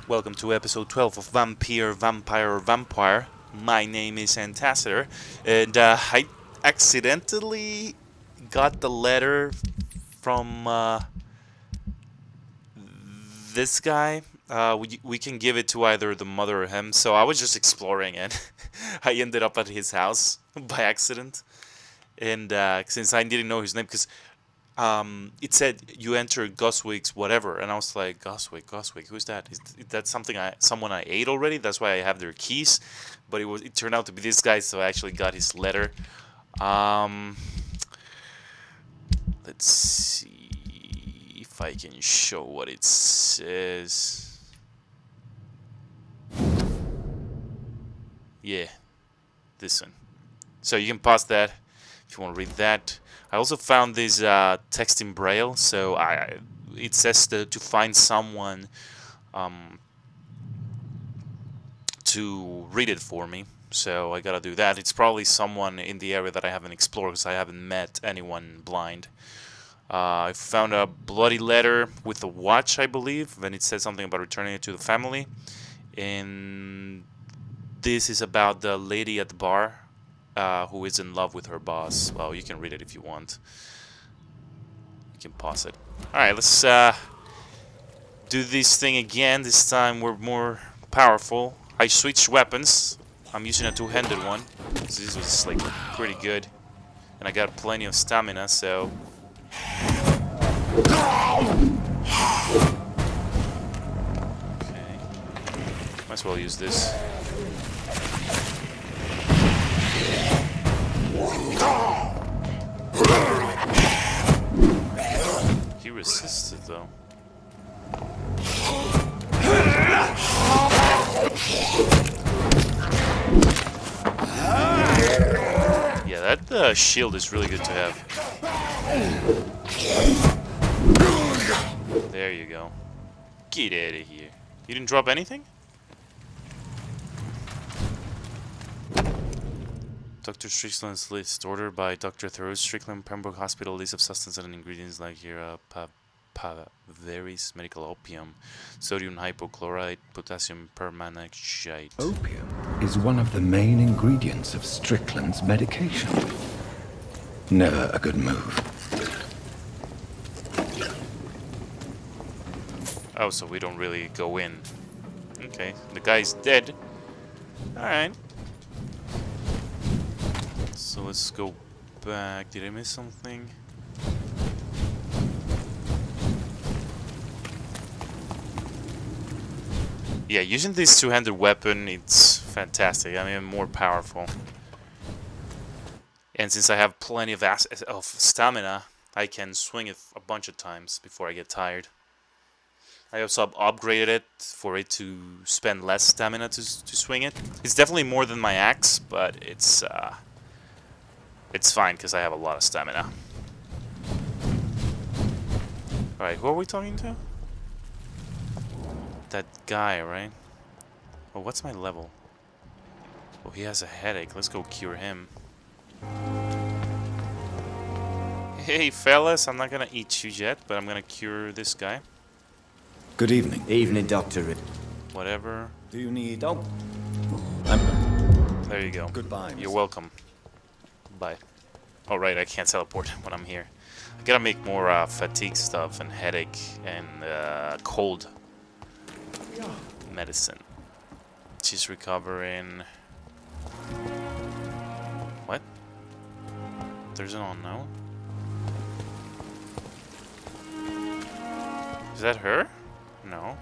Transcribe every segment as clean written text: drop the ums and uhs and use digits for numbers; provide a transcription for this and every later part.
Welcome to episode 12 of Vampyr, Vampire. My name is Antaciter, and I accidentally got the letter from this guy. We can give it to either the mother or him, so I was just exploring it. I ended up at his house by accident, and since I didn't know his name, because it said you enter Goswick's whatever, and I was like, Goswick, who's that? Is that someone I ate already? That's why I have their keys. But it turned out to be this guy, so I actually got his letter. Let's see if I can show what it says. Yeah, this one. So you can pause that if you want to read that. I also found this text in Braille, so it says to find someone to read it for me. So I gotta do that. It's probably someone in the area that I haven't explored, because I haven't met anyone blind. I found a bloody letter with a watch, I believe, and it said something about returning it to the family. And this is about the lady at the bar. Who is in love with her boss. Well, you can read it if you want. You can pause it. Alright, let's do this thing again. This time we're more powerful. I switched weapons. I'm using a two-handed one. So this was like pretty good. And I got plenty of stamina, so... Okay. Might as well use this. He resisted, though. Yeah, that shield is really good to have. There you go. Get out of here. You didn't drop anything? Dr. Strickland's list, ordered by Dr. Thoreau Strickland, Pembroke Hospital, list of substances and ingredients like here, Vampyr's medical opium, sodium hypochlorite, potassium permanganate. Opium is one of the main ingredients of Strickland's medication. Never a good move. Oh, so we don't really go in. Okay, the guy's dead. Alright. So let's go back. Did I miss something? Yeah, using this two-handed weapon, it's fantastic. I mean, more powerful. And since I have plenty of stamina, I can swing it a bunch of times before I get tired. I also upgraded it for it to spend less stamina to swing it. It's definitely more than my axe, but it's fine, because I have a lot of stamina. Alright, who are we talking to? That guy, right? Oh, what's my level? Oh, he has a headache. Let's go cure him. Hey, fellas, I'm not gonna eat you yet, but I'm gonna cure this guy. Good evening. Evening, Doctor. Whatever. Do you need... Oh. There you go. Goodbye. You're welcome. Bye. Oh, right, I can't teleport when I'm here. I gotta make more fatigue stuff and headache and cold medicine. She's recovering. What? There's an unknown? Is that her? No.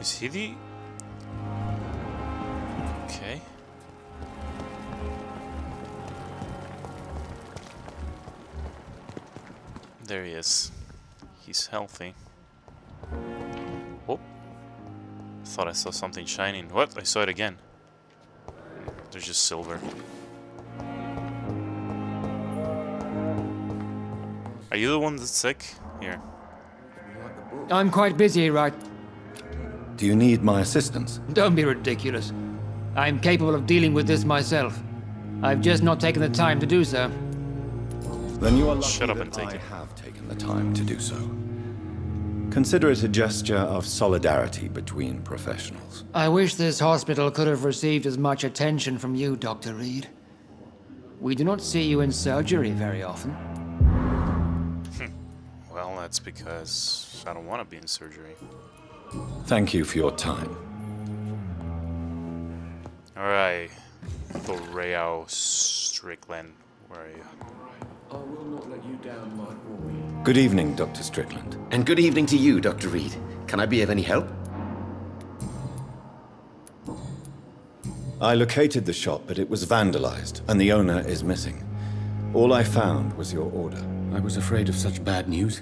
Is he the... Okay. There he is. He's healthy. Oh. Thought I saw something shining. What? I saw it again. There's just silver. Are you the one that's sick? Here. I'm quite busy, right? Do you need my assistance? Don't be ridiculous. I'm capable of dealing with this myself. I've just not taken the time to do so. Then you are lucky Shut up that and take I it. have taken the time to do so. Consider it a gesture of solidarity between professionals. I wish this hospital could have received as much attention from you, Dr. Reed. We do not see you in surgery very often. Well, that's because I don't want to be in surgery. Thank you for your time. Alright. Thoreo Strickland. Where are you? I will not let you down, my boy. Good evening, Dr. Strickland. And good evening to you, Dr. Reed. Can I be of any help? I located the shop, but it was vandalized, and the owner is missing. All I found was your order. I was afraid of such bad news.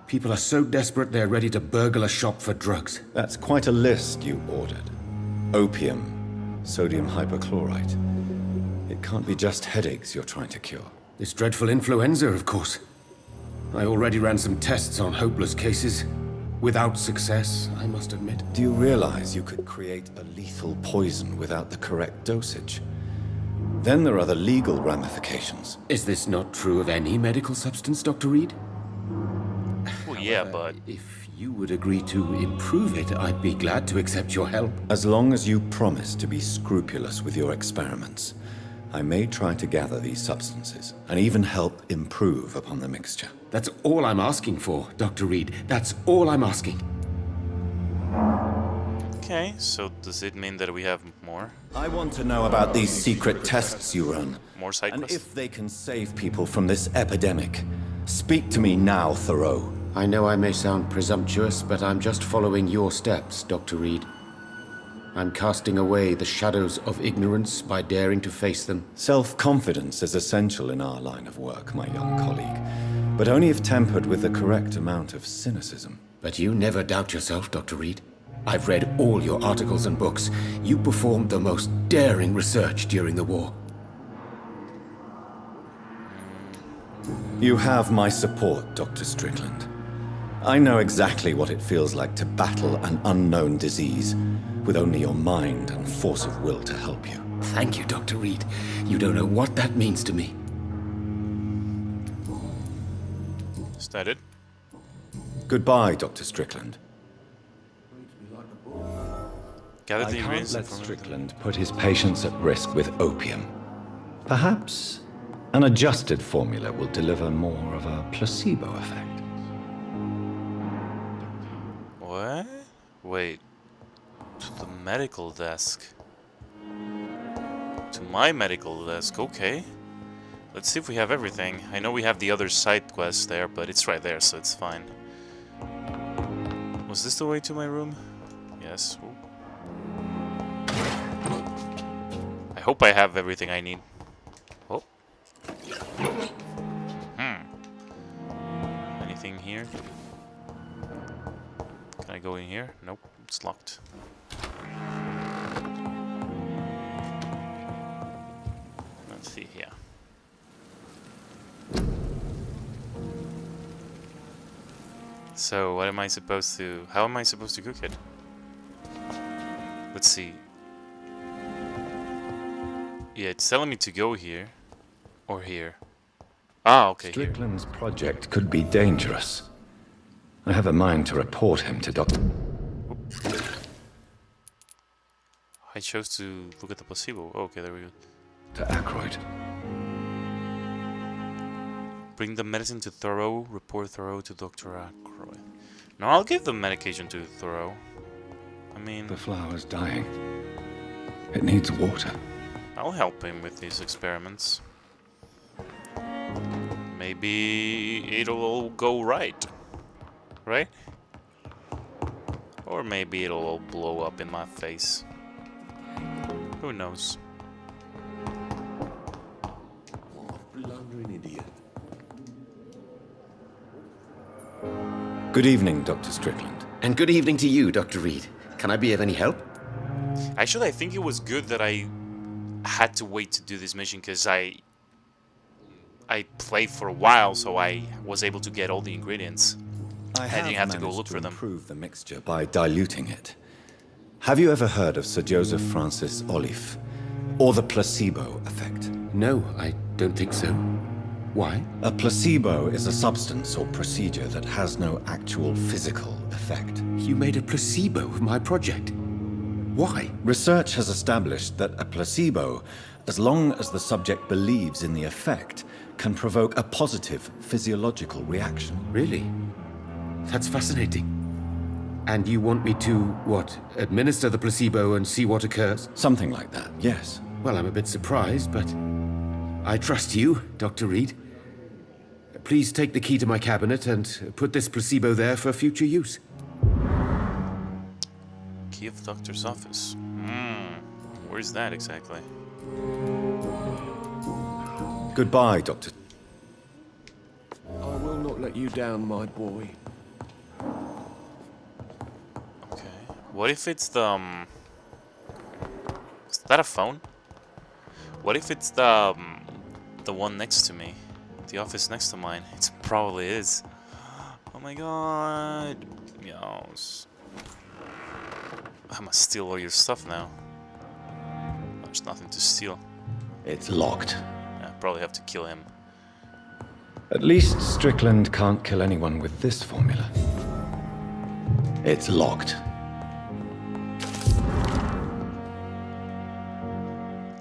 People are so desperate they're ready to burgle a shop for drugs. That's quite a list you ordered. Opium, sodium hypochlorite. It can't be just headaches you're trying to cure. This dreadful influenza, of course. I already ran some tests on hopeless cases. Without success, I must admit. Do you realize you could create a lethal poison without the correct dosage? Then there are the legal ramifications. Is this not true of any medical substance, Dr. Reed? Well, yeah, but If you would agree to improve it, I'd be glad to accept your help. As long as you promise to be scrupulous with your experiments, I may try to gather these substances and even help improve upon the mixture. That's all I'm asking for, Dr. Reed. That's all I'm asking. okay. So does it mean that we have more? I want to know about these secret tests you run, More side and quests? if they can save people from this epidemic. Speak to me now, Thoreau. I know I may sound presumptuous, but I'm just following your steps, Dr. Reed. I'm casting away the shadows of ignorance by daring to face them. Self-confidence is essential in our line of work, my young colleague, but only if tempered with the correct amount of cynicism. But you never doubt yourself, Dr. Reed. I've read all your articles and books. You performed the most daring research during the war. You have my support, Dr. Strickland. I know exactly what it feels like to battle an unknown disease with only your mind and force of will to help you. Thank you, Dr. Reed. You don't know what that means to me. Is that it? Goodbye, Dr. Strickland. Gather I the can't ingredients let from Strickland put his patients at risk with opium. Perhaps an adjusted formula will deliver more of a placebo effect. What? Wait. To the medical desk. To my medical desk, okay. Let's see if we have everything. I know we have the other side quest there, but it's right there, so it's fine. Was this the way to my room? Yes. Ooh. I hope I have everything I need. Oh. Anything here? Can I go in here? Nope, it's locked. Let's see here. So, what am I supposed to... How am I supposed to cook it? Let's see. Yeah, it's telling me to go here. Or here. Ah, okay, here. Strickland's project could be dangerous. I have a mind to report him to Dr. I chose to look at the placebo. Okay, there we go. Aykroyd. Bring the medicine to Thoreau. Report Thoreau to Dr. Aykroyd. No, I'll give the medication to Thoreau. I mean, The flower's dying. It needs water. I'll help him with these experiments. Maybe it'll all go right. Right? Or maybe it'll all blow up in my face. Who knows? Blundering idiot. Good evening, Dr. Strickland. And good evening to you, Dr. Reed. Can I be of any help? Actually, I think it was good that I had to wait to do this mission because I played for a while, so I was able to get all the ingredients. I didn't have to go managed look for them. Improve the mixture by diluting it. Have you ever heard of Sir Joseph Francis Olive, or the placebo effect? No, I don't think so. Why? A placebo is a substance or procedure that has no actual physical effect. You made a placebo of my project. Why? Research has established that a placebo, as long as the subject believes in the effect, can provoke a positive physiological reaction. Really? That's fascinating. And you want me to, what, administer the placebo and see what occurs? Something like that, yes. Well, I'm a bit surprised, but I trust you, Dr. Reed. Please take the key to my cabinet and put this placebo there for future use. Key of doctor's office. Where's that exactly? Goodbye, Doctor. I will not let you down, my boy. Okay. What if it's the is that a phone? What if it's the one next to me? The office next to mine? It probably is. Oh my god. Yes. I must steal all your stuff now. There's nothing to steal. It's locked. I probably have to kill him. At least Strickland can't kill anyone with this formula. It's locked.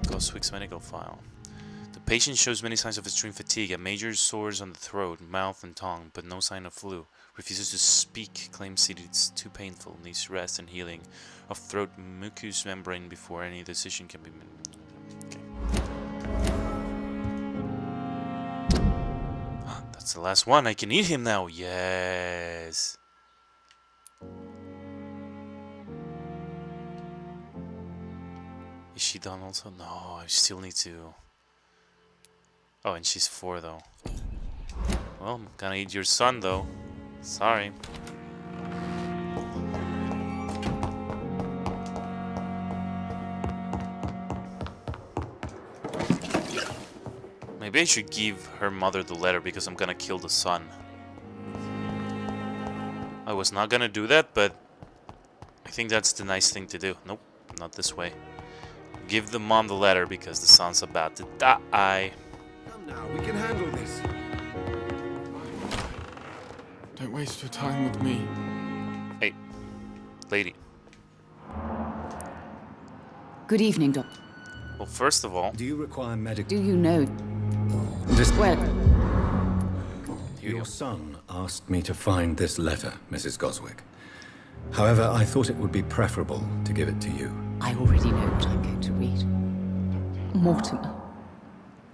Goswick's medical file. The patient shows many signs of extreme fatigue, a major sores on the throat, mouth, and tongue, but no sign of flu. Refuses to speak, claims it's too painful, needs rest and healing of throat mucous membrane before any decision can be made. Okay. That's the last one. I can eat him now. Yes. Is she done also? No, I still need to. Oh, and she's 4 though. Well, I'm gonna eat your son though. Sorry. Maybe I should give her mother the letter because I'm gonna kill the son. I was not gonna do that, but I think that's the nice thing to do. Nope, not this way. Give the mom the letter because the son's about to die. Come now, we can handle this. Don't waste your time with me. Hey, lady. Good evening, Doctor. Well, first of all, Do you require medical... Do you know... This... Well, here you go. Your son asked me to find this letter, Mrs. Goswick. However, I thought it would be preferable to give it to you. I already know what I'm going to read. Mortimer,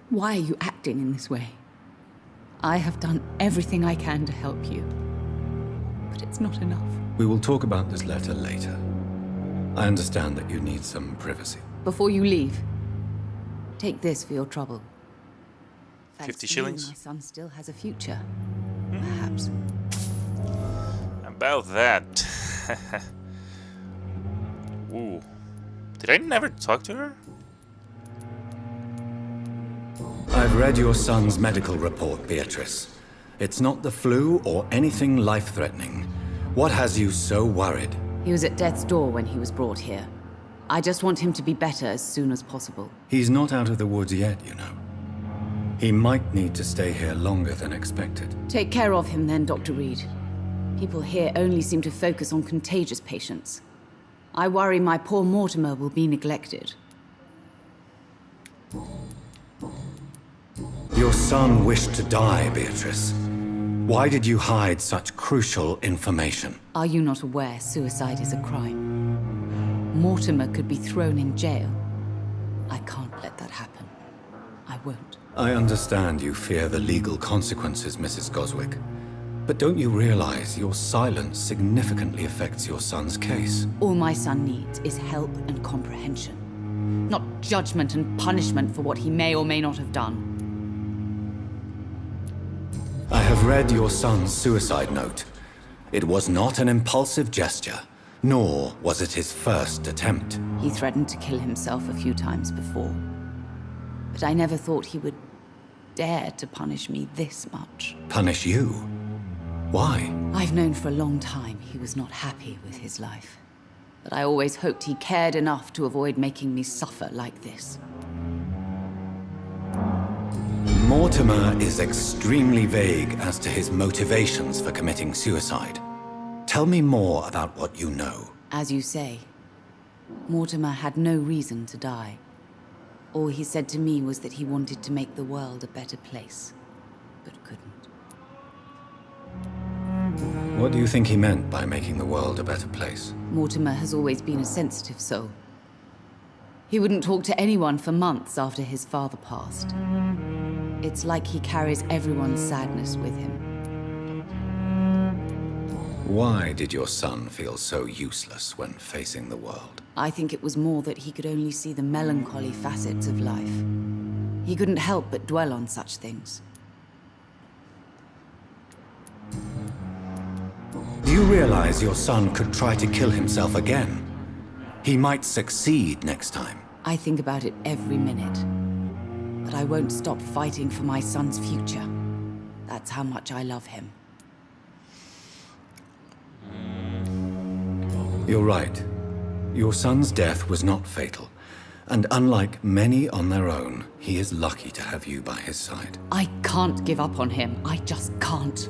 why are you acting in this way? I have done everything I can to help you, but it's not enough. We will talk about this letter later. I understand that you need some privacy. Before you leave, take this for your trouble. Thanks 50 to you, shillings? my son still has a future. Perhaps. About that. Ooh. Did I never talk to her? I've read your son's medical report, Beatrice. It's not the flu or anything life-threatening. What has you so worried? He was at death's door when he was brought here. I just want him to be better as soon as possible. He's not out of the woods yet, you know. He might need to stay here longer than expected. Take care of him then, Dr. Reed. People here only seem to focus on contagious patients. I worry my poor Mortimer will be neglected. Your son wished to die, Beatrice. Why did you hide such crucial information? Are you not aware suicide is a crime? Mortimer could be thrown in jail. I can't let that happen. I won't. I understand you fear the legal consequences, Mrs. Goswick. But don't you realize your silence significantly affects your son's case? All my son needs is help and comprehension. Not judgment and punishment for what he may or may not have done. I have read your son's suicide note. It was not an impulsive gesture, nor was it his first attempt. He threatened to kill himself a few times before. But I never thought he would dare to punish me this much. Punish you? Why? I've known for a long time he was not happy with his life. But I always hoped he cared enough to avoid making me suffer like this. Mortimer is extremely vague as to his motivations for committing suicide. Tell me more about what you know. As you say, Mortimer had no reason to die. All he said to me was that he wanted to make the world a better place, but couldn't. What do you think he meant by making the world a better place? Mortimer has always been a sensitive soul. He wouldn't talk to anyone for months after his father passed. It's like he carries everyone's sadness with him. Why did your son feel so useless when facing the world? I think it was more that he could only see the melancholy facets of life. He couldn't help but dwell on such things. Do you realize your son could try to kill himself again? He might succeed next time. I think about it every minute. But I won't stop fighting for my son's future. That's how much I love him. You're right. Your son's death was not fatal. And unlike many on their own, he is lucky to have you by his side. I can't give up on him. I just can't.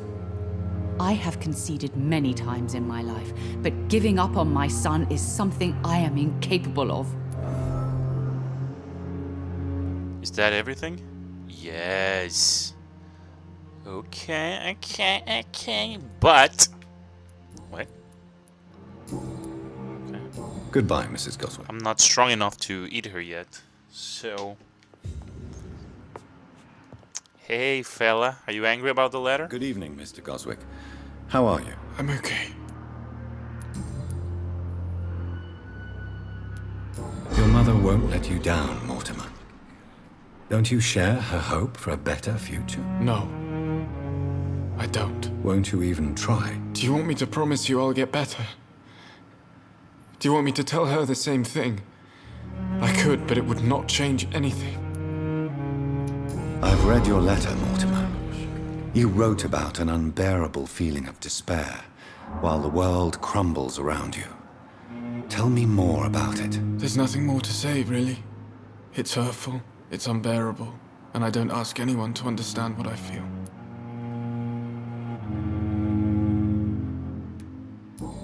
I have conceded many times in my life, but giving up on my son is something I am incapable of. Is that everything? Yes. Okay. But... What? Okay. Goodbye, Mrs. Goswick. I'm not strong enough to eat her yet, so... Hey, fella. Are you angry about the letter? Good evening, Mr. Goswick. How are you? I'm okay. Your mother won't let you down, Mortimer. Don't you share her hope for a better future? No. I don't. Won't you even try? Do you want me to promise you I'll get better? Do you want me to tell her the same thing? I could, but it would not change anything. I've read your letter, Mortimer. You wrote about an unbearable feeling of despair, while the world crumbles around you. Tell me more about it. There's nothing more to say, really. It's hurtful, it's unbearable, and I don't ask anyone to understand what I feel.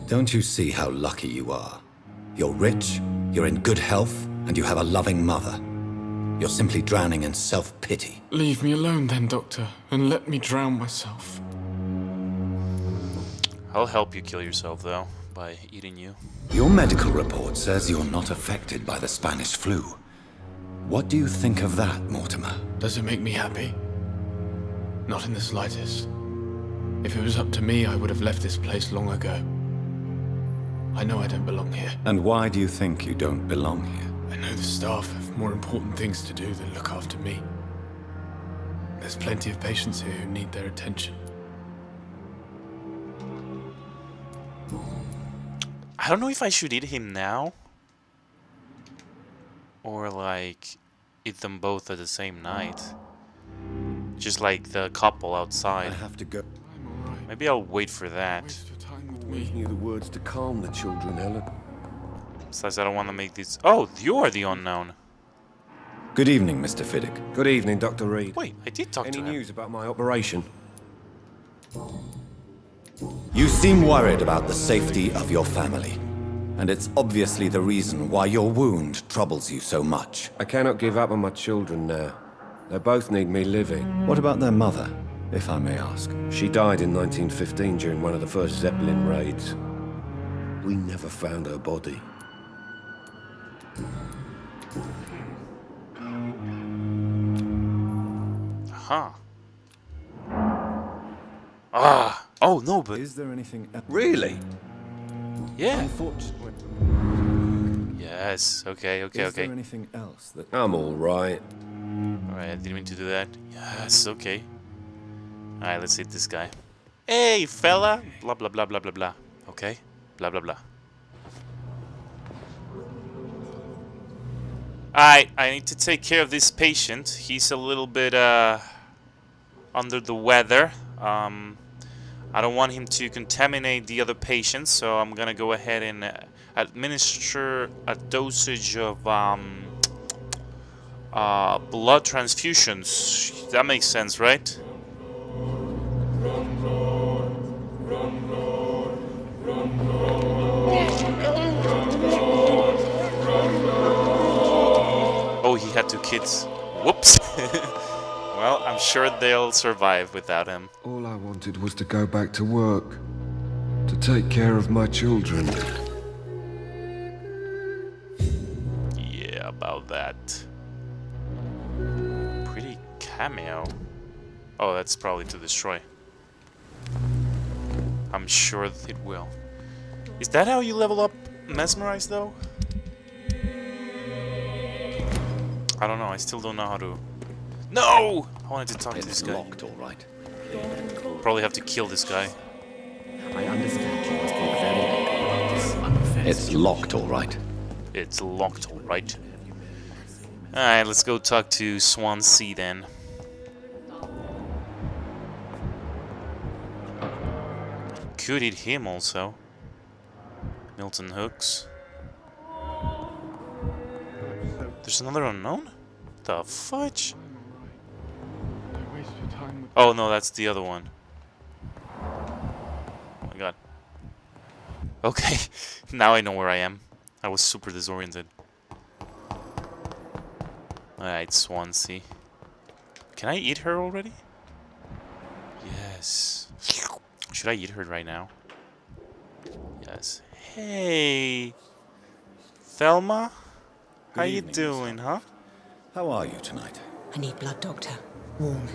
Don't you see how lucky you are? You're rich, you're in good health, and you have a loving mother. You're simply drowning in self-pity. Leave me alone then, Doctor, and let me drown myself. I'll help you kill yourself, though, by eating you. Your medical report says you're not affected by the Spanish flu. What do you think of that, Mortimer? Does it make me happy? Not in the slightest. If it was up to me, I would have left this place long ago. I know I don't belong here. And why do you think you don't belong here? I know the staff have more important things to do than look after me. There's plenty of patients here who need their attention. I don't know if I should eat him now. Or, like, eat them both at the same night. Just like the couple outside. I have to go. I'm alright. Maybe I'll wait for that. Waste your time with Always me. knew the words to calm the children, Helen. Besides, I don't want to make these... Oh, you are the unknown. Good evening, Mr. Fiddick. Good evening, Dr. Reed. Wait, I did talk Any to him. news about my operation? You seem worried about the safety of your family. And it's obviously the reason why your wound troubles you so much. I cannot give up on my children now. They both need me living. What about their mother, if I may ask? She died in 1915 during one of the first Zeppelin raids. We never found her body. Huh. Ah. Oh, no, but... Is there anything else? Really? Yeah. Unfortunately. Yes. Okay, okay, Is there okay. anything else that... I'm all right. Alright, I didn't mean to do that. Yes, okay. Alright, let's hit this guy. Hey, fella! Blah, blah, blah, blah, blah, blah. Okay? Blah, blah, blah. Alright, I need to take care of this patient. He's a little bit, under the weather. I don't want him to contaminate the other patients, so I'm gonna go ahead and administer a dosage of, Blood transfusions. That makes sense, right? Oh, he had 2 kids. Whoops. Well, I'm sure they'll survive without him. All I wanted was to go back to work. To take care of my children. Yeah, about that. Pretty cameo. Oh, that's probably to destroy. I'm sure it will. Is that how you level up Mesmerize, though? I don't know. I still don't know how to... No! I wanted to talk to this guy. It's locked, all right. Probably have to kill this guy. I understand you must be very angry about this unfair It's locked, all right. It's locked, alright. Alright, let's go talk to Swansea then. Could eat him also. Milton Hooks. There's another unknown? The fudge? Don't waste your time with Oh no, that's the other one. Oh my god. Okay, now I know where I am. I was super disoriented. Alright, Swansea. Can I eat her already? Yes. Should I eat her right now? Yes. Hey! Thelma? How you evening, doing, huh? How are you tonight? I need blood, Doctor. Warm,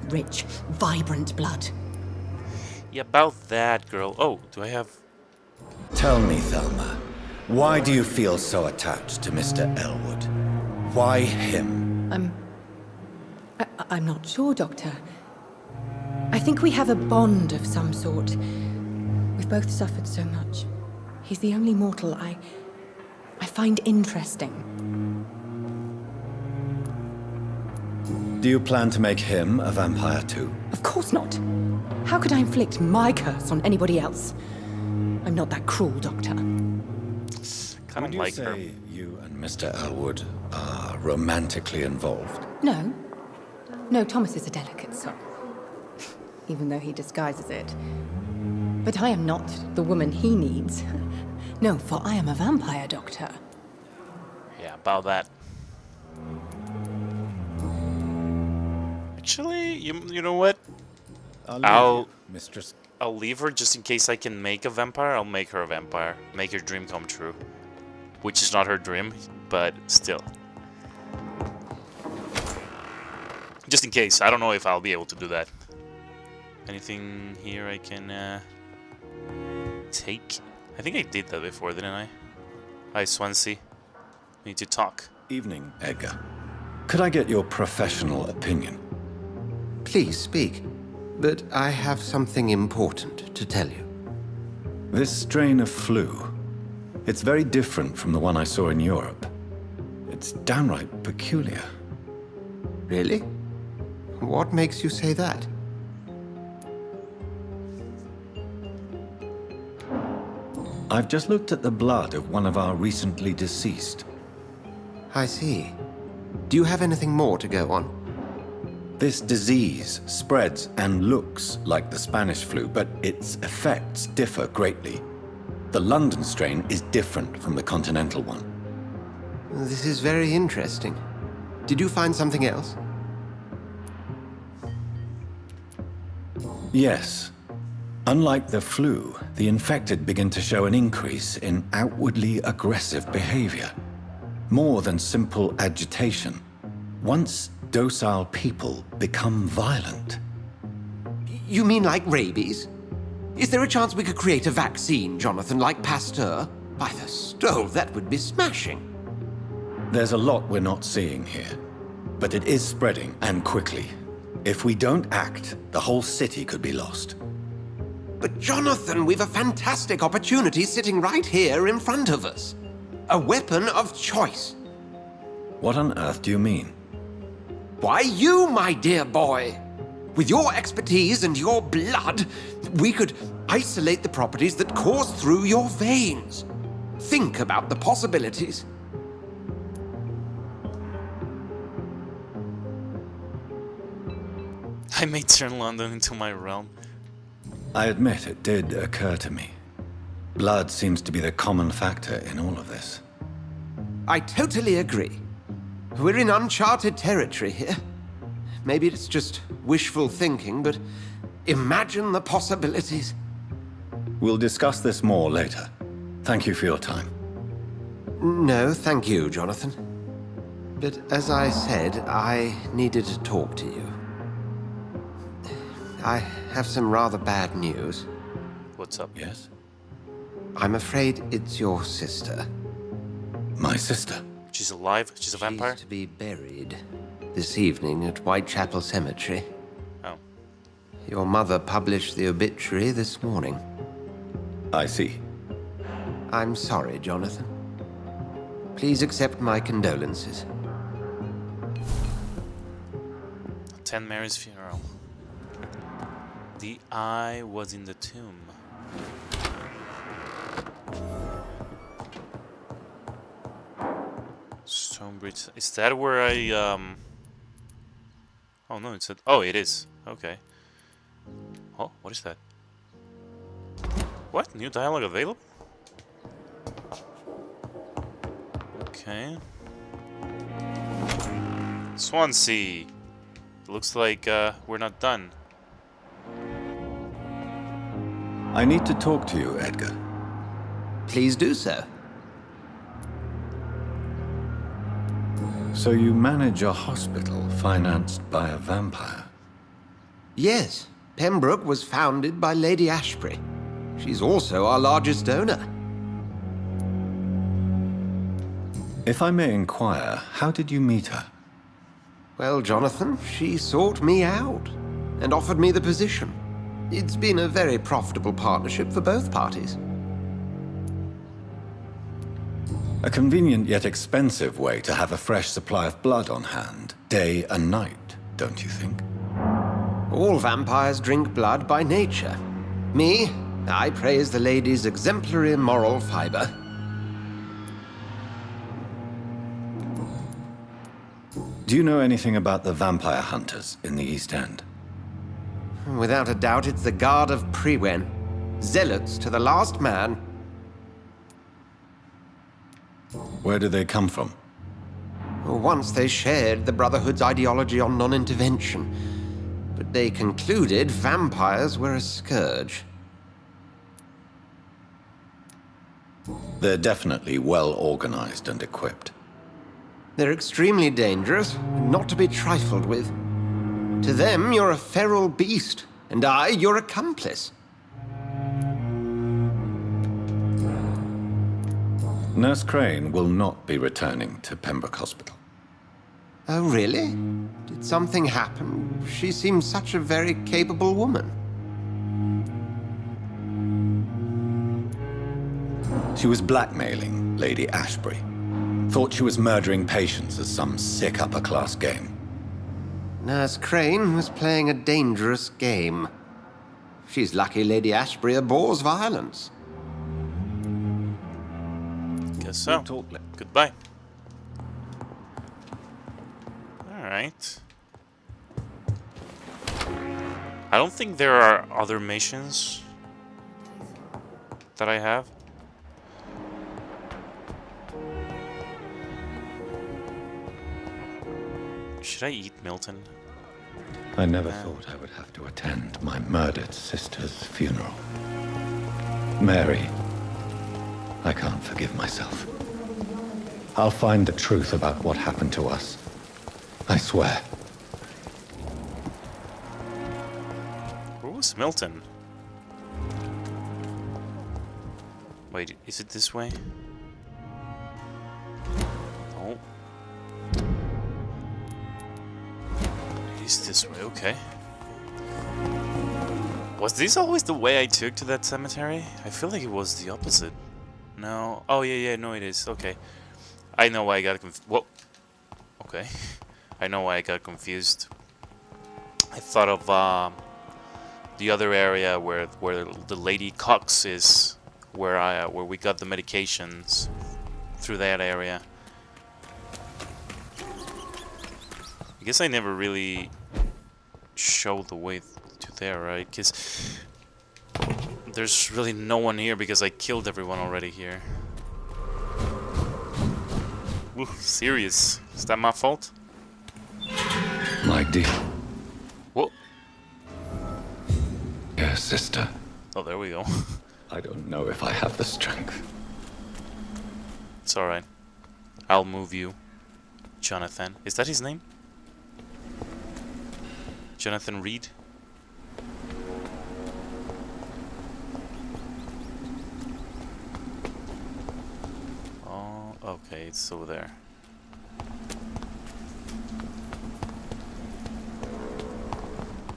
rich, vibrant blood. Yeah, about that, girl. Oh, do I have... Tell me, Thelma, why do you feel so attached to Mr. Elwood? Why him? I'm not sure, Doctor. I think we have a bond of some sort. We've both suffered so much. He's the only mortal I find interesting. Do you plan to make him a vampire too? Of course not. How could I inflict my curse on anybody else? I'm not that cruel, Doctor. Kind Would of you like say her. you and Mr. Elwood are romantically involved? No. No, Thomas is a delicate soul. Even though he disguises it. But I am not the woman he needs. No, for I am a vampire, Doctor. Yeah, about that. Actually, you know what? Leave you, Mistress. I'll leave her just in case I can make a vampire. I'll make her a vampire. Make her dream come true. Which is not her dream, but still. Just in case. I don't know if I'll be able to do that. Anything here I can take? I think I did that before, didn't I? Hi, Swansea. We need to talk. Evening, Edgar. Could I get your professional opinion? Please speak. But I have something important to tell you. This strain of flu, it's very different from the one I saw in Europe. It's downright peculiar. Really? What makes you say that? I've just looked at the blood of one of our recently deceased. I see. Do you have anything more to go on? This disease spreads and looks like the Spanish flu, but its effects differ greatly. The London strain is different from the continental one. This is very interesting. Did you find something else? Yes. Unlike the flu, the infected begin to show an increase in outwardly aggressive behavior. More than simple agitation. Once docile people become violent. You mean like rabies? Is there a chance we could create a vaccine, Jonathan, like Pasteur? By the stove, that would be smashing. There's a lot we're not seeing here, but it is spreading, and quickly. If we don't act, the whole city could be lost. But Jonathan, we've a fantastic opportunity sitting right here in front of us. A weapon of choice. What on earth do you mean? Why, you, my dear boy. With your expertise and your blood, we could isolate the properties that course through your veins. Think about the possibilities. I may turn London into my realm. I admit it did occur to me. Blood seems to be the common factor in all of this. I totally agree. We're in uncharted territory here. Maybe it's just wishful thinking, but imagine the possibilities. We'll discuss this more later. Thank you for your time. No, thank you, Jonathan. But as I said, I needed to talk to you. I have some rather bad news. What's up? Yes? I'm afraid it's your sister. My sister? She's alive? She's a vampire? She's to be buried this evening at Whitechapel Cemetery. Oh. Your mother published the obituary this morning. I see. I'm sorry, Jonathan. Please accept my condolences. 10 Mary's funeral. The eye was in the tomb. Stonebridge. Is that where I Oh no, it's oh, it is. Okay. Oh, what is that? What? New dialogue available? Okay. Swansea. Looks like we're not done. I need to talk to you, Edgar. Please do so. So you manage a hospital financed by a vampire? Yes, Pembroke was founded by Lady Ashbury. She's also our largest donor. If I may inquire, how did you meet her? Well, Jonathan, she sought me out and offered me the position. It's been a very profitable partnership for both parties. A convenient yet expensive way to have a fresh supply of blood on hand, day and night, don't you think? All vampires drink blood by nature. Me, I praise the lady's exemplary moral fiber. Do you know anything about the vampire hunters in the East End? Without a doubt, it's the Guard of Priwen. Zealots to the last man. Where do they come from? Once they shared the Brotherhood's ideology on non-intervention, but they concluded vampires were a scourge. They're definitely well organized and equipped. They're extremely dangerous, not to be trifled with. To them, you're a feral beast, and I, your accomplice. Nurse Crane will not be returning to Pembroke Hospital. Oh, really? Did something happen? She seems such a very capable woman. She was blackmailing Lady Ashbury. Thought she was murdering patients as some sick upper-class game. Nurse Crane was playing a dangerous game. She's lucky Lady Ashbury abhors violence. Guess so. Goodbye. Alright. I don't think there are other missions that I have. Should I eat Milton? I never thought I would have to attend my murdered sister's funeral. Mary, I can't forgive myself. I'll find the truth about what happened to us. I swear. Where was Milton? Wait, is it this way? Oh. It is this way, okay. Was this always the way I took to that cemetery? I feel like it was the opposite. No. Oh, yeah, no, it is. Okay. I know why I got confused. Whoa. Okay. I know why I got confused. I thought of the other area where the Lady Cox is, where we got the medications through that area. I guess I never really show the way to there, right? Because there's really no one here because I killed everyone already here. Ooh, serious? Is that my fault? My dear. Whoa. Dear sister. Oh, there we go. I don't know if I have the strength. It's alright. I'll move you. Jonathan. Is that his name? Jonathan Reed? Oh, okay, it's over there.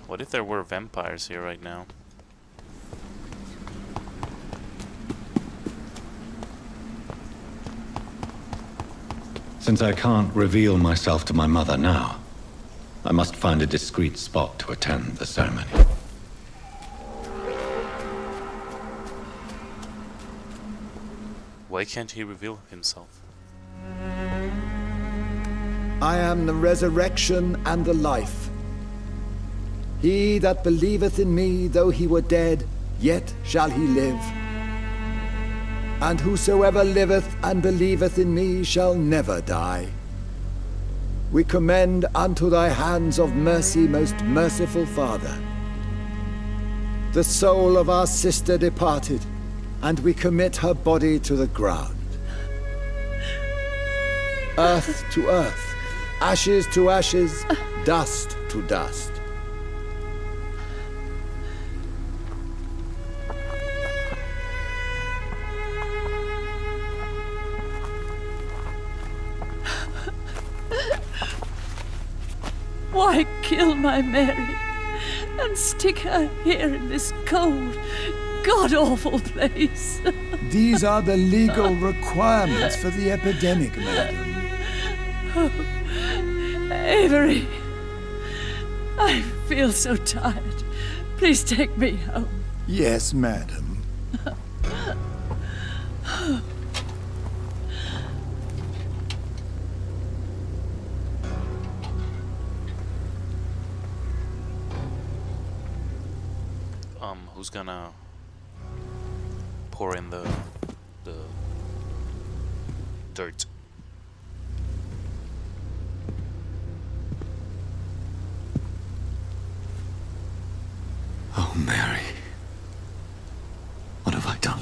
What if there were vampires here right now? Since I can't reveal myself to my mother now, I must find a discreet spot to attend the ceremony. Why can't he reveal himself? I am the resurrection and the life. He that believeth in me, though he were dead, yet shall he live. And whosoever liveth and believeth in me shall never die. We commend unto thy hands of mercy, most merciful Father, the soul of our sister departed, and we commit her body to the ground. Earth to earth, ashes to ashes, dust to dust. Why kill my Mary and stick her here in this cold, god-awful place? These are the legal requirements for the epidemic, madam. Oh, Avery, I feel so tired. Please take me home. Yes, madam. Who's gonna pour in the dirt? Oh, Mary. What have I done?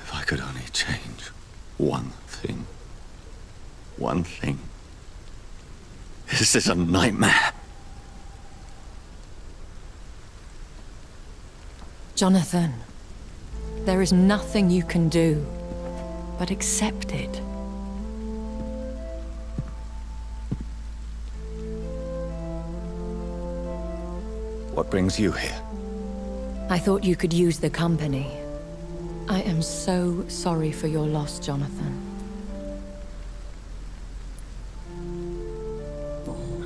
If I could only change one thing. One thing. This is a nightmare. Jonathan, there is nothing you can do but accept it. What brings you here? I thought you could use the company. I am so sorry for your loss, Jonathan.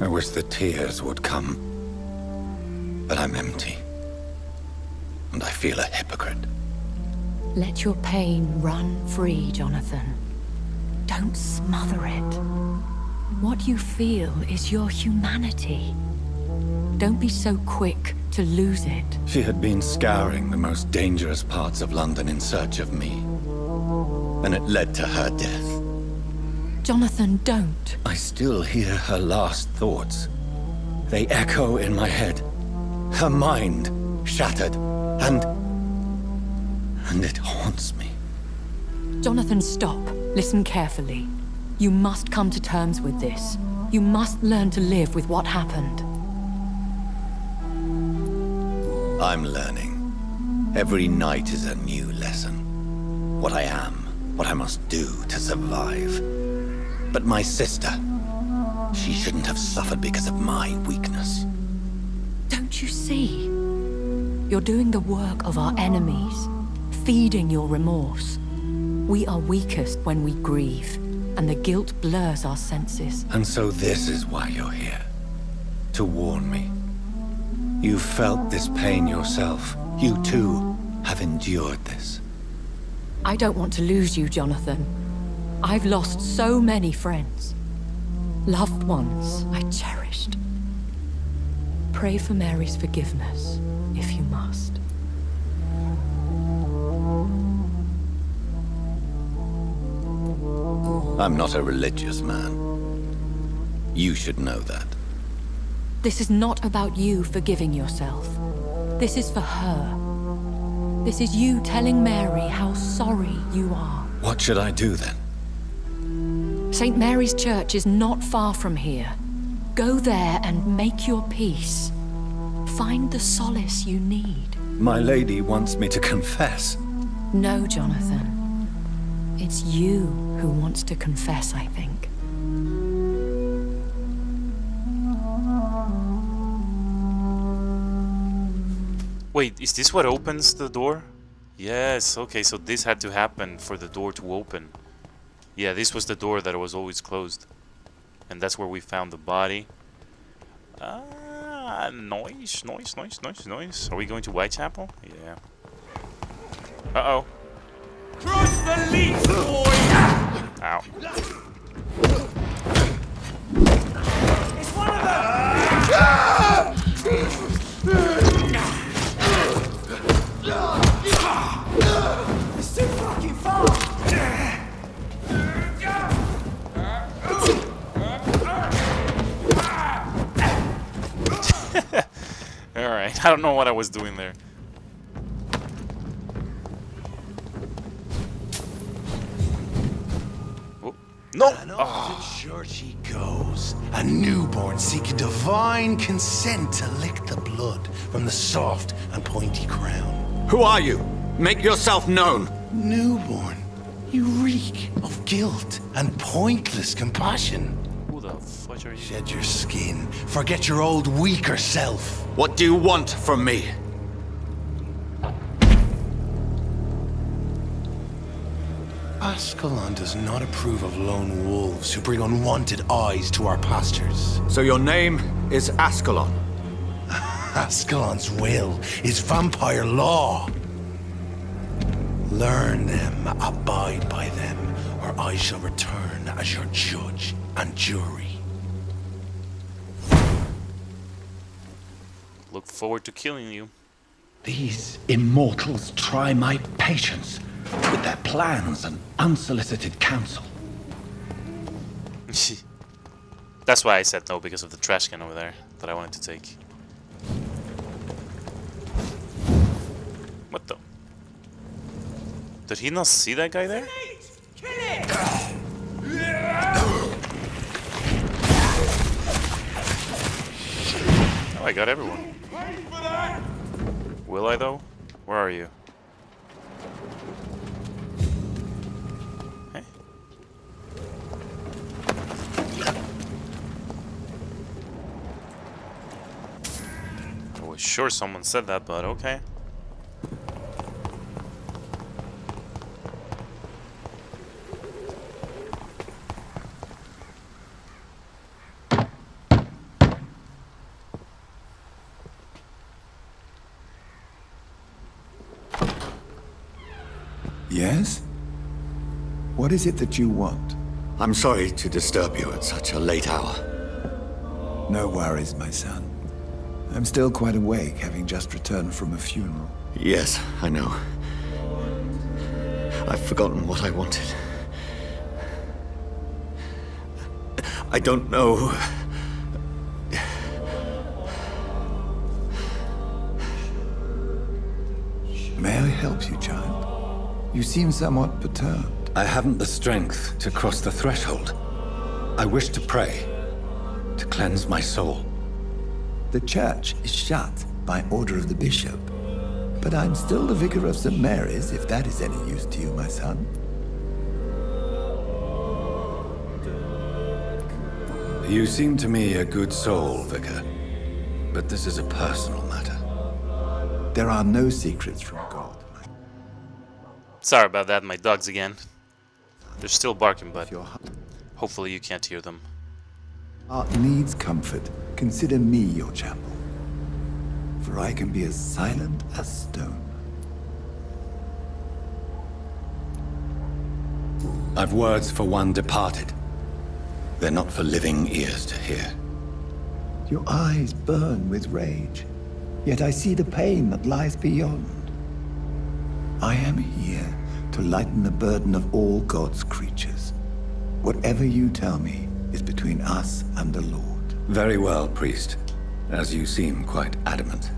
I wish the tears would come. But I'm empty. And I feel a hypocrite. Let your pain run free, Jonathan. Don't smother it. What you feel is your humanity. Don't be so quick to lose it. She had been scouring the most dangerous parts of London in search of me. And it led to her death. Jonathan, don't. I still hear her last thoughts. They echo in my head. Her mind shattered, and it haunts me. Jonathan, stop. Listen carefully. You must come to terms with this. You must learn to live with what happened. I'm learning. Every night is a new lesson. What I am, what I must do to survive. But my sister, she shouldn't have suffered because of my weakness. Don't you see? You're doing the work of our enemies, feeding your remorse. We are weakest when we grieve, and the guilt blurs our senses. And so this is why you're here. To warn me. You've felt this pain yourself. You too have endured this. I don't want to lose you, Jonathan. I've lost so many friends. loved ones I cherished. Pray for Mary's forgiveness, if you must. I'm not a religious man. You should know that. This is not about you forgiving yourself. This is for her. This is you telling Mary how sorry you are. What should I do then? St. Mary's Church is not far from here. Go there and make your peace. Find the solace you need. My lady wants me to confess. No, Jonathan. It's you who wants to confess, I think. Wait, is this what opens the door? Yes, okay, so this had to happen for the door to open. Yeah, this was the door that was always closed. And that's where we found the body. Noise. Are we going to Whitechapel? Yeah. Uh-oh. Cross the leash, boy! Ow. It's one of them! It's too fucking far! Alright, I don't know what I was doing there. Oh. No! And off to church he goes, a newborn seeking divine consent to lick the blood from the soft and pointy crown. Who are you? Make yourself known. Newborn, you reek of guilt and pointless compassion. Who the fudge are you? Shed your skin, forget your old weaker self. What do you want from me? Ascalon does not approve of lone wolves who bring unwanted eyes to our pastures. So your name is Ascalon? Ascalon's will is vampire law. Learn them, abide by them, or I shall return as your judge and jury. Look forward to killing you. These immortals try my patience with their plans and unsolicited counsel. That's why I said no, because of the trash can over there that I wanted to take. What the? Did he not see that guy there? Kill it! Oh, I got everyone. Will I though? Where are you? Hey. I was sure someone said that, but okay. Yes? What is it that you want? I'm sorry to disturb you at such a late hour. No worries, my son. I'm still quite awake, having just returned from a funeral. Yes, I know. I've forgotten what I wanted. I don't know. May I help you, child? You seem somewhat perturbed. I haven't the strength to cross the threshold. I wish to pray, to cleanse my soul. The church is shut by order of the bishop. But I'm still the vicar of St. Mary's, if that is any use to you, my son. You seem to me a good soul, Vicar. But this is a personal matter. There are no secrets from God. Sorry about that, my dogs again. They're still barking, but hopefully you can't hear them. Heart needs comfort. Consider me your chapel. For I can be as silent as stone. I've words for one departed. They're not for living ears to hear. Your eyes burn with rage, yet I see the pain that lies beyond. I am here to lighten the burden of all God's creatures. Whatever you tell me is between us and the Lord. Very well, priest, as you seem quite adamant.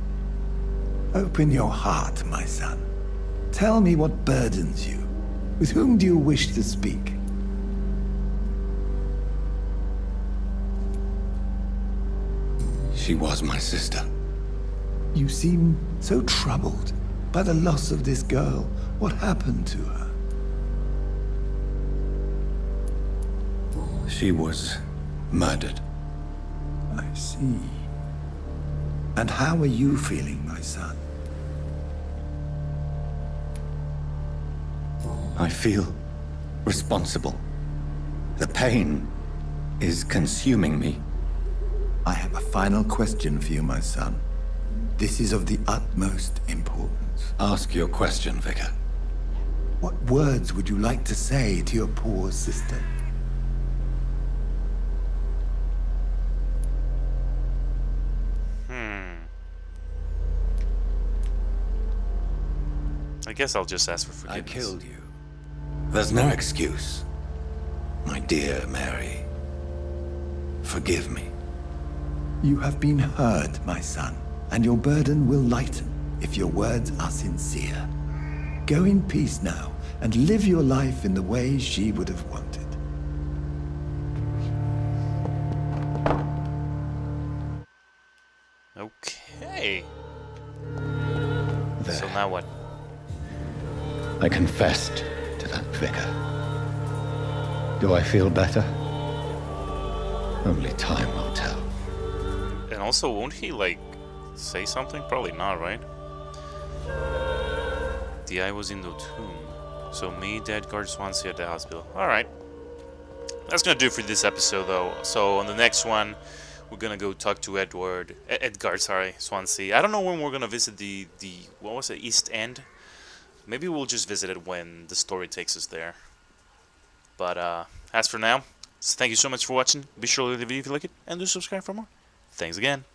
Open your heart, my son. Tell me what burdens you. With whom do you wish to speak? She was my sister. You seem so troubled by the loss of this girl. What happened to her? She was murdered. I see. And how are you feeling, my son? I feel responsible. The pain is consuming me. I have a final question for you, my son. This is of the utmost importance. Ask your question, Vicar. What words would you like to say to your poor sister? I guess I'll just ask for forgiveness. I killed you. There's no excuse. My dear Mary, forgive me. You have been hurt, my son, and your burden will lighten if your words are sincere. Go in peace now, and live your life in the way she would have wanted. Okay. There. So now what? I confessed to that vicar. Do I feel better? Only time will tell. And also, won't he, like, say something? Probably not, right? The eye was in the tomb. So me, dead guard Swansea at the hospital. Alright. That's gonna do it for this episode, though. So on the next one, we're gonna go talk to Edgar, Swansea. I don't know when we're gonna visit the what was it, East End? Maybe we'll just visit it when the story takes us there. But as for now, thank you so much for watching. Be sure to leave a video if you like it, and do subscribe for more. Thanks again.